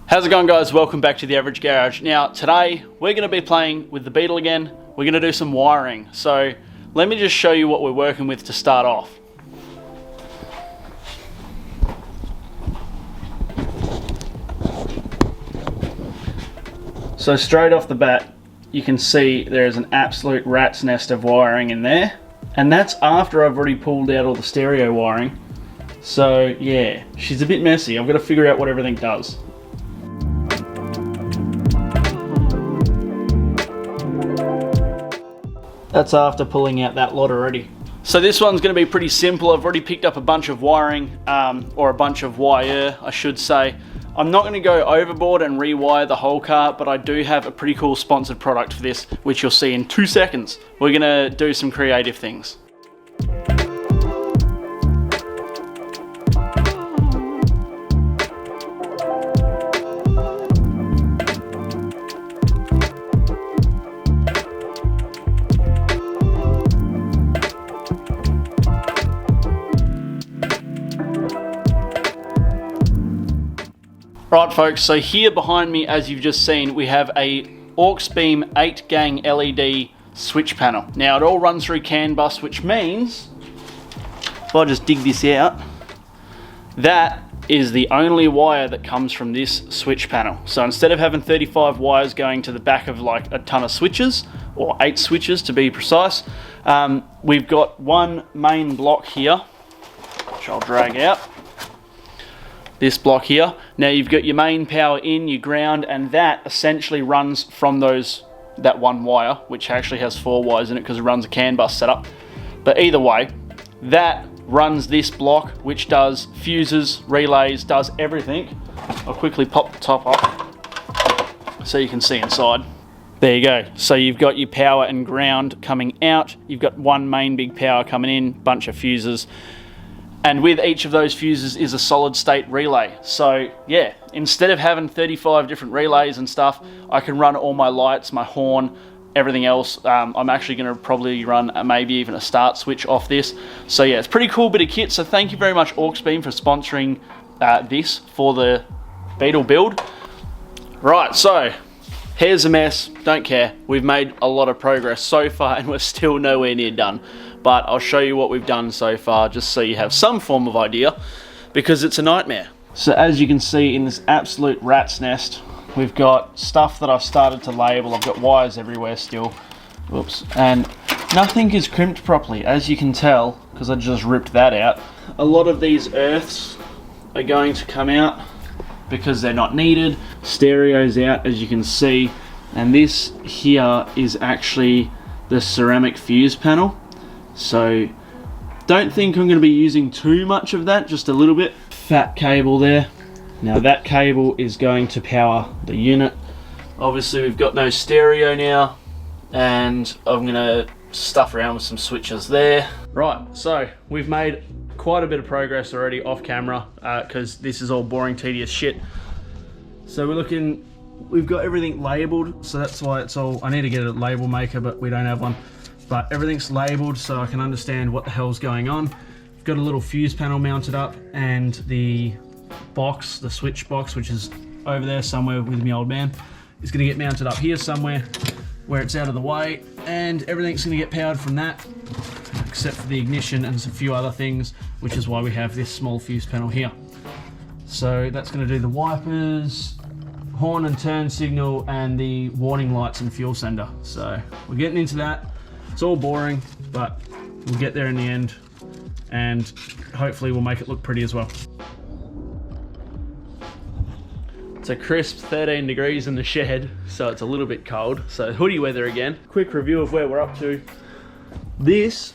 How's it going, guys? Welcome back to the Average Garage. Now today we're going to be playing with the Beetle again. We're going to do some wiring. So let me just show you what we're working with to start off. So straight off the bat you can see there is an absolute rat's nest of wiring in there, and that's after I've already pulled out all the stereo wiring. So yeah, she's a bit messy. I've got to figure out what everything does. That's after pulling out that lot already. So this one's going to be pretty simple. I've already picked up a bunch of wiring, or a bunch of wire, I should say. I'm not going to go overboard and rewire the whole car, but I do have a pretty cool sponsored product for this, which you'll see in 2 seconds. We're going to do some creative things. Right folks, so here behind me, as you've just seen, we have a aux beam 8-gang LED switch panel. Now it all runs through CAN bus, which means, if I just dig this out, that is the only wire that comes from this switch panel. So instead of having 35 wires going to the back of like a ton of switches, or 8 switches to be precise, we've got one main block here, which I'll drag out. This block here. Now you've got your main power in, your ground, and that essentially runs from that one wire, which actually has 4 wires in it because it runs a CAN bus setup. But either way, that runs this block, which does fuses, relays, does everything. I'll quickly pop the top up so you can see inside. There you go. So you've got your power and ground coming out. You've got one main big power coming in, bunch of fuses. And with each of those fuses is a solid state relay. So yeah, instead of having 35 different relays and stuff, I can run all my lights, my horn, everything else. I'm actually going to probably run maybe even a start switch off this. So yeah, it's a pretty cool bit of kit. So thank you very much aux beam for sponsoring this for the Beetle build. Right, so here's a mess, don't care. We've made a lot of progress so far and we're still nowhere near done. But I'll show you what we've done so far just so you have some form of idea, because it's a nightmare. So as you can see in this absolute rat's nest, we've got stuff that I've started to label. I've got wires everywhere still. Whoops. And nothing is crimped properly, as you can tell, because I just ripped that out. A lot of these earths are going to come out because they're not needed. Stereo's out, as you can see. And this here is actually the ceramic fuse panel. So don't think I'm going to be using too much of that, just a little bit. Fat cable there. Now that cable is going to power the unit. Obviously we've got no stereo now, and I'm going to stuff around with some switches there. Right, so we've made quite a bit of progress already off camera, because this is all boring, tedious shit. So we've got everything labeled, so that's why it's all, I need to get a label maker, but we don't have one. But everything's labeled so I can understand what the hell's going on. We've got a little fuse panel mounted up, and the box, the switch box, which is over there somewhere with my old man, is going to get mounted up here somewhere where it's out of the way, and everything's going to get powered from that, except for the ignition and a few other things, which is why we have this small fuse panel here. So that's going to do the wipers, horn and turn signal, and the warning lights and fuel sender. So we're getting into that. It's all boring, but we'll get there in the end, and hopefully we'll make it look pretty as well. It's a crisp 13 degrees in the shed, so it's a little bit cold. So hoodie weather again. Quick review of where we're up to. This,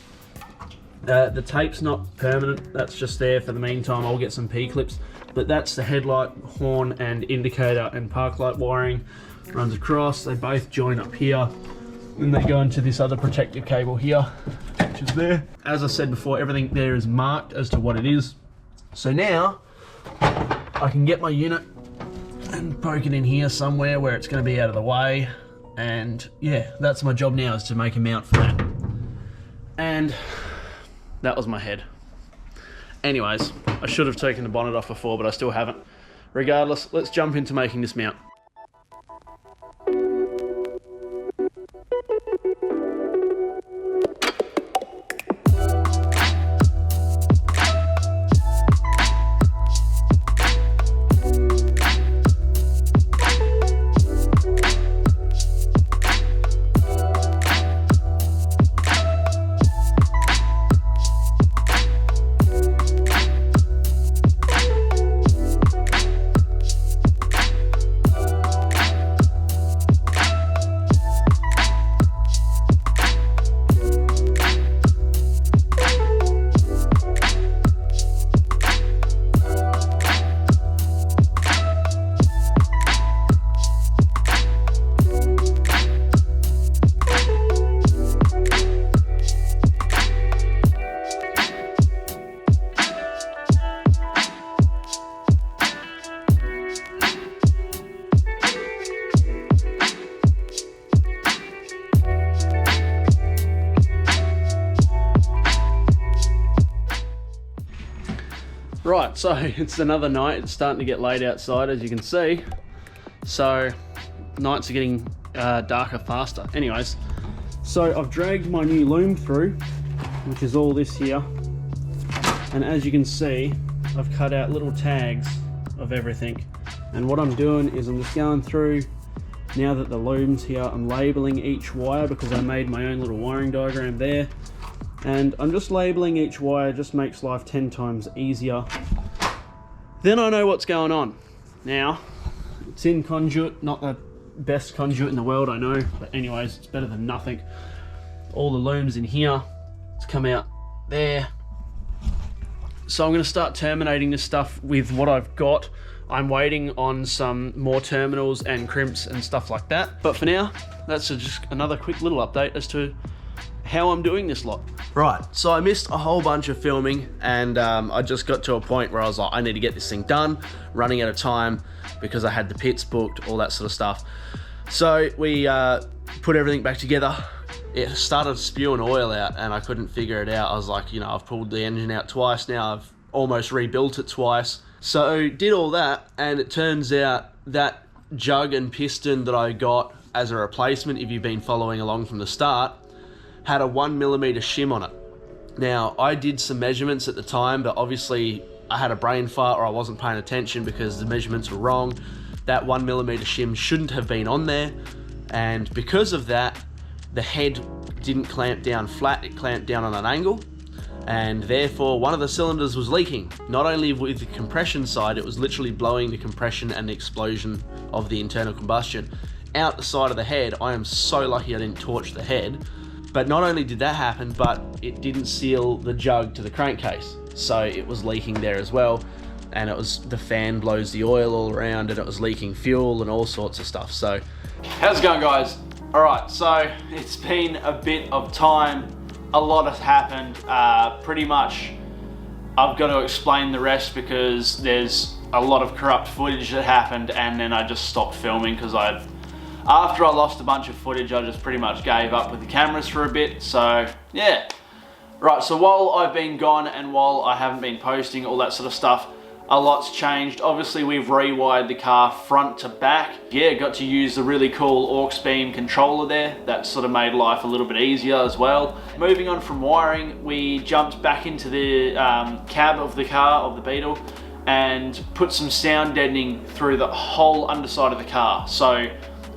the tape's not permanent, that's just there for the meantime. I'll get some P-clips, but that's the headlight, horn and indicator and park light wiring. Runs across, they both join up here. Then they go into this other protective cable here, which is there. As I said before, everything there is marked as to what it is. So now, I can get my unit and poke it in here somewhere where it's going to be out of the way. And yeah, that's my job now, is to make a mount for that. And that was my head. Anyways, I should have taken the bonnet off before, but I still haven't. regardless, let's jump into making this mount. Right, so it's another night. It's starting to get late outside, as you can see. So nights are getting darker faster. Anyways, so I've dragged my new loom through, which is all this here. And as you can see, I've cut out little tags of everything. And what I'm doing is I'm just going through, now that the loom's here, I'm labeling each wire because I made my own little wiring diagram there. And I'm just labeling each wire, just makes life 10 times easier. Then I know what's going on. Now, it's in conduit, not the best conduit in the world, I know, but anyways, it's better than nothing. All the loom's in here, it's come out there. So I'm gonna start terminating this stuff with what I've got. I'm waiting on some more terminals and crimps and stuff like that. But for now, that's just another quick little update as to how I'm doing this lot. Right, so I missed a whole bunch of filming, and I just got to a point where I was like, I need to get this thing done, running out of time because I had the pits booked, all that sort of stuff. So we put everything back together. It started spewing oil out and I couldn't figure it out. I was like, you know, I've pulled the engine out twice now, I've almost rebuilt it twice. So did all that, and it turns out that jug and piston that I got as a replacement, if you've been following along from the start, had a 1mm shim on it. Now, I did some measurements at the time, but obviously I had a brain fart or I wasn't paying attention because the measurements were wrong. That 1mm shim shouldn't have been on there, and because of that, the head didn't clamp down flat, it clamped down on an angle, and therefore one of the cylinders was leaking. Not only with the compression side, it was literally blowing the compression and the explosion of the internal combustion out the side of the head. I am so lucky I didn't torch the head. But not only did that happen, but it didn't seal the jug to the crankcase. So it was leaking there as well. And it was, the fan blows the oil all around and it was leaking fuel and all sorts of stuff. So how's it going, guys? All right, so it's been a bit of time. A lot has happened. Pretty much I've got to explain the rest because there's a lot of corrupt footage that happened, and then I just stopped filming because after I lost a bunch of footage, I just pretty much gave up with the cameras for a bit. So yeah. Right, so while I've been gone and while I haven't been posting all that sort of stuff, a lot's changed. Obviously, we've rewired the car front to back. Yeah, got to use the really cool aux beam controller there. That sort of made life a little bit easier as well. Moving on from wiring, we jumped back into the cab of the car, of the Beetle, and put some sound deadening through the whole underside of the car. So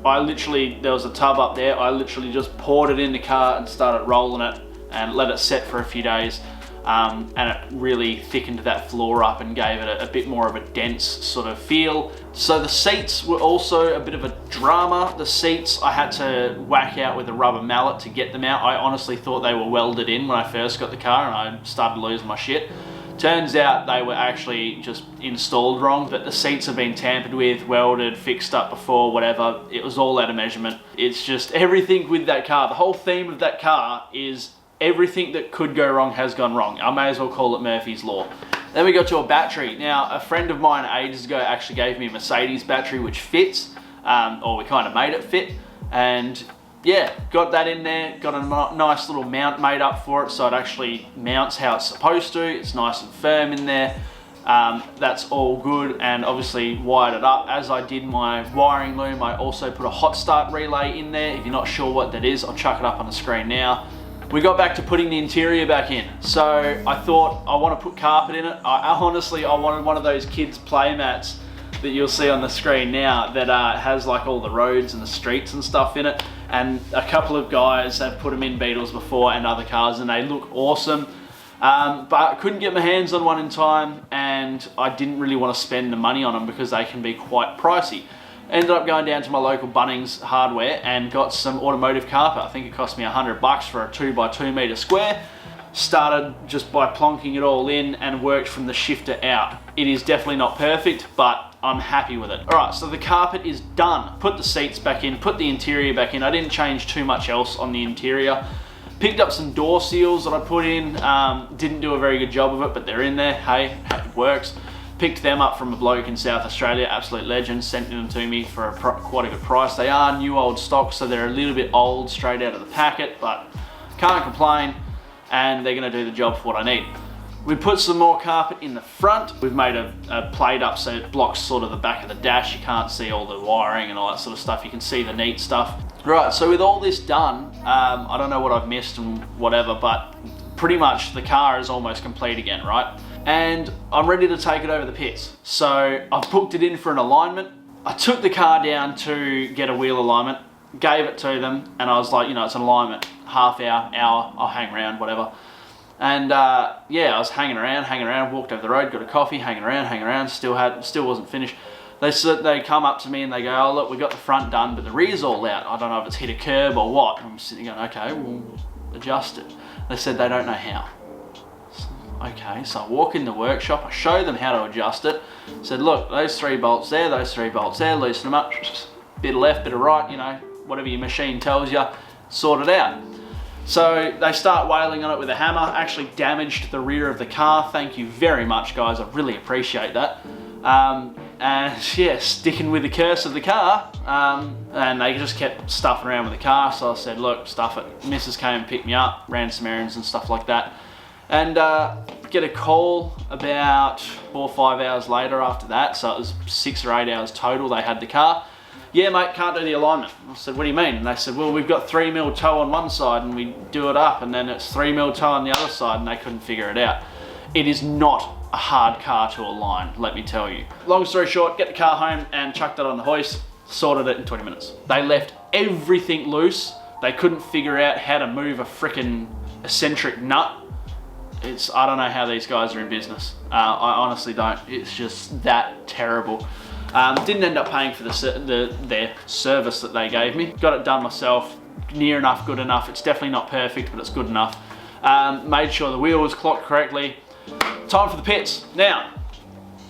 there was a tub up there, I literally just poured it in the car and started rolling it and let it set for a few days. And it really thickened that floor up and gave it a bit more of a dense sort of feel. So the seats were also a bit of a drama. The seats I had to whack out with a rubber mallet to get them out. I honestly thought they were welded in when I first got the car and I started losing my shit. Turns out they were actually just installed wrong, but the seats have been tampered with, welded, fixed up before, whatever. It was all out of measurement. It's just everything with that car. The whole theme of that car is everything that could go wrong has gone wrong. I may as well call it Murphy's Law. Then we got to a battery. Now, a friend of mine ages ago actually gave me a Mercedes battery which fits, or we kind of made it fit, and yeah, got that in there, got a nice little mount made up for it so it actually mounts how it's supposed to. It's nice and firm in there. That's all good, and obviously wired it up. As I did my wiring loom, I also put a hot start relay in there. If you're not sure what that is, I'll chuck it up on the screen now. We got back to putting the interior back in. So I thought I want to put carpet in it. I honestly wanted one of those kids' play mats that you'll see on the screen now that has like all the roads and the streets and stuff in it. And a couple of guys have put them in Beetles before and other cars, and they look awesome. But I couldn't get my hands on one in time, and I didn't really want to spend the money on them because they can be quite pricey. Ended up going down to my local Bunnings hardware and got some automotive carpet. I think it cost me $100 for a 2x2 meter square. Started just by plonking it all in and worked from the shifter out. It is definitely not perfect, but I'm happy with it. All right, so the carpet is done. Put the seats back in, put the interior back in. I didn't change too much else on the interior. Picked up some door seals that I put in. Didn't do a very good job of it, but they're in there. Hey, it works. Picked them up from a bloke in South Australia, absolute legend, sent them to me for quite a good price. They are new old stock, so they're a little bit old straight out of the packet, but can't complain, and they're gonna do the job for what I need. We put some more carpet in the front. We've made a plate up so it blocks sort of the back of the dash. You can't see all the wiring and all that sort of stuff. You can see the neat stuff. Right, so with all this done, I don't know what I've missed and whatever, but pretty much the car is almost complete again, right? And I'm ready to take it over the pits. So I've booked it in for an alignment. I took the car down to get a wheel alignment, gave it to them, and I was like, you know, it's an alignment, half hour, I'll hang around, whatever. And yeah, I was hanging around, walked over the road, got a coffee, hanging around, still wasn't finished. They come up to me and they go, oh look, we got the front done, but the rear's all out. I don't know if it's hit a curb or what. I'm sitting going, okay, we'll adjust it. They said they don't know how. Okay, so I walk in the workshop, I show them how to adjust it. Said, look, those 3 bolts there, loosen them up, bit of left, bit of right, you know, whatever your machine tells you, sort it out. So they start wailing on it with a hammer, actually damaged the rear of the car. Thank you very much, guys, I really appreciate that. And yeah, sticking with the curse of the car, and they just kept stuffing around with the car, so I said, look, stuff it. Mrs. came and picked me up, ran some errands and stuff like that. And get a call about 4 or 5 hours later after that, so it was 6 or 8 hours total they had the car. Yeah mate, can't do the alignment. I said, what do you mean? And they said, well, we've got 3mm toe on one side and we do it up, and then it's 3mm toe on the other side, and they couldn't figure it out. It is not a hard car to align, let me tell you. Long story short, get the car home and chucked it on the hoist, sorted it in 20 minutes. They left everything loose. They couldn't figure out how to move a frickin' eccentric nut. I don't know how these guys are in business. I honestly don't. It's just that terrible. Didn't end up paying for their service that they gave me. Got it done myself, near enough, good enough. It's definitely not perfect, but it's good enough. Made sure the wheel was clocked correctly. Time for the pits. Now,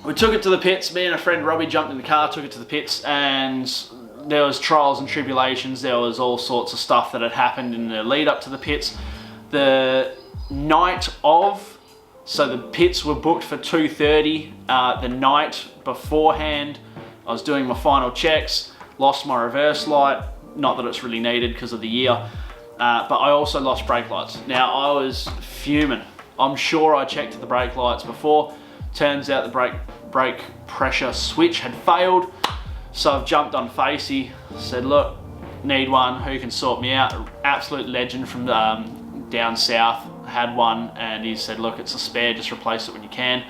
we took it to the pits. Me and a friend Robbie jumped in the car, took it to the pits, and there was trials and tribulations. There was all sorts of stuff that had happened in the lead up to the pits. The night of, so the pits were booked for 2:30. The night beforehand, I was doing my final checks, lost my reverse light, not that it's really needed because of the year, but I also lost brake lights. Now I was fuming. I'm sure I checked the brake lights before. Turns out the brake pressure switch had failed. So I've jumped on Facey, said, look, need one, who can sort me out? Absolute legend from down south had one, and he said, look, it's a spare, just replace it when you can.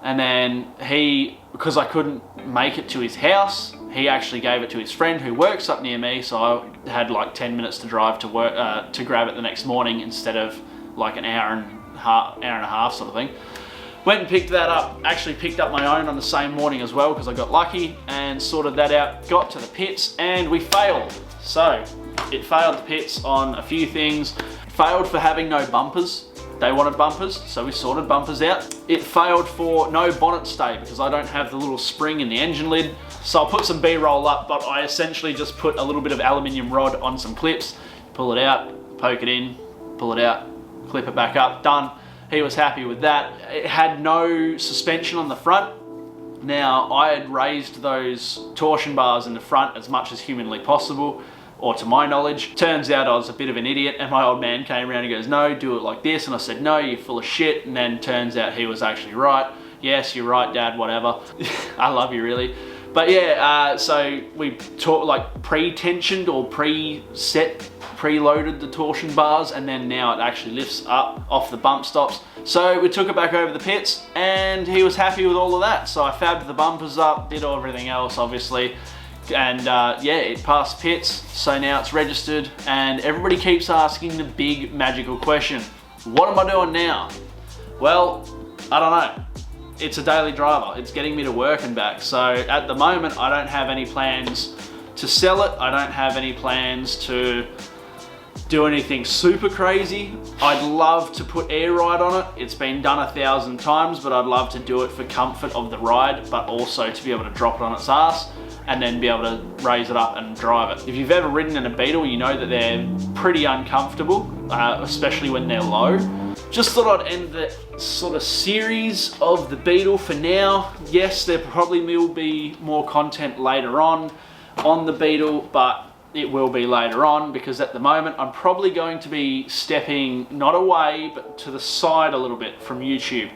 And then he, because I couldn't make it to his house, he actually gave it to his friend who works up near me, so I had like 10 minutes to drive to work to grab it the next morning instead of like an hour and a half sort of thing. Went and picked that up, actually picked up my own on the same morning as well because I got lucky and sorted that out, got to the pits, and we failed. So it failed the pits on a few things. Failed for having no bumpers. They wanted bumpers, so we sorted bumpers out. It failed for no bonnet stay because I don't have the little spring in the engine lid. So I'll put some B-roll up, but I essentially just put a little bit of aluminium rod on some clips, pull it out, poke it in, pull it out, clip it back up, done. He was happy with that. It had no suspension on the front. Now, I had raised those torsion bars in the front as much as humanly possible, or to my knowledge. Turns out I was a bit of an idiot, and my old man came around and goes, no, do it like this. And I said, no, you're full of shit. And then turns out he was actually right. Yes, you're right, Dad, whatever. I love you, really. But yeah, so we pre-tensioned or preloaded the torsion bars, and then now it actually lifts up off the bump stops. So we took it back over the pits, and he was happy with all of that. So I fabbed the bumpers up, did everything else, obviously. And yeah, it passed pits, so now it's registered, and everybody keeps asking the big magical question. What am I doing now? Well, I don't know. It's a daily driver. It's getting me to work and back. So at the moment, I don't have any plans to sell it. I don't have any plans to do anything super crazy. I'd love to put air ride on it. It's been done 1,000 times, but I'd love to do it for comfort of the ride, but also to be able to drop it on its ass and then be able to raise it up and drive it. If you've ever ridden in a Beetle, you know that they're pretty uncomfortable, especially when they're low. Just thought I'd end the sort of series of the Beetle for now. Yes, there probably will be more content later on the Beetle, but it will be later on, because at the moment I'm probably going to be stepping not away, but to the side a little bit from YouTube.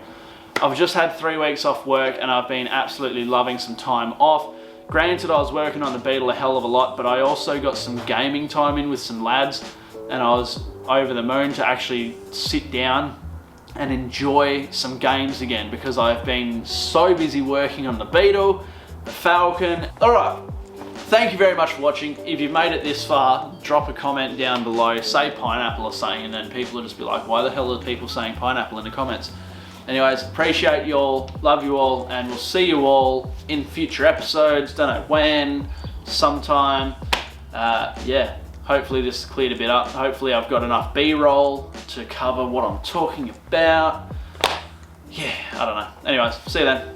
I've just had 3 weeks off work and I've been absolutely loving some time off. Granted, I was working on the Beetle a hell of a lot, but I also got some gaming time in with some lads, and I was over the moon to actually sit down and enjoy some games again, because I've been so busy working on the Beetle, the Falcon. All right, thank you very much for watching. If you've made it this far, drop a comment down below, say pineapple or something, and then people will just be like, why the hell are people saying pineapple in the comments? Anyways, appreciate you all, love you all, and we'll see you all in future episodes. Don't know when, sometime. Yeah, hopefully this cleared a bit up. Hopefully I've got enough B-roll to cover what I'm talking about. Yeah, I don't know. Anyways, see you then.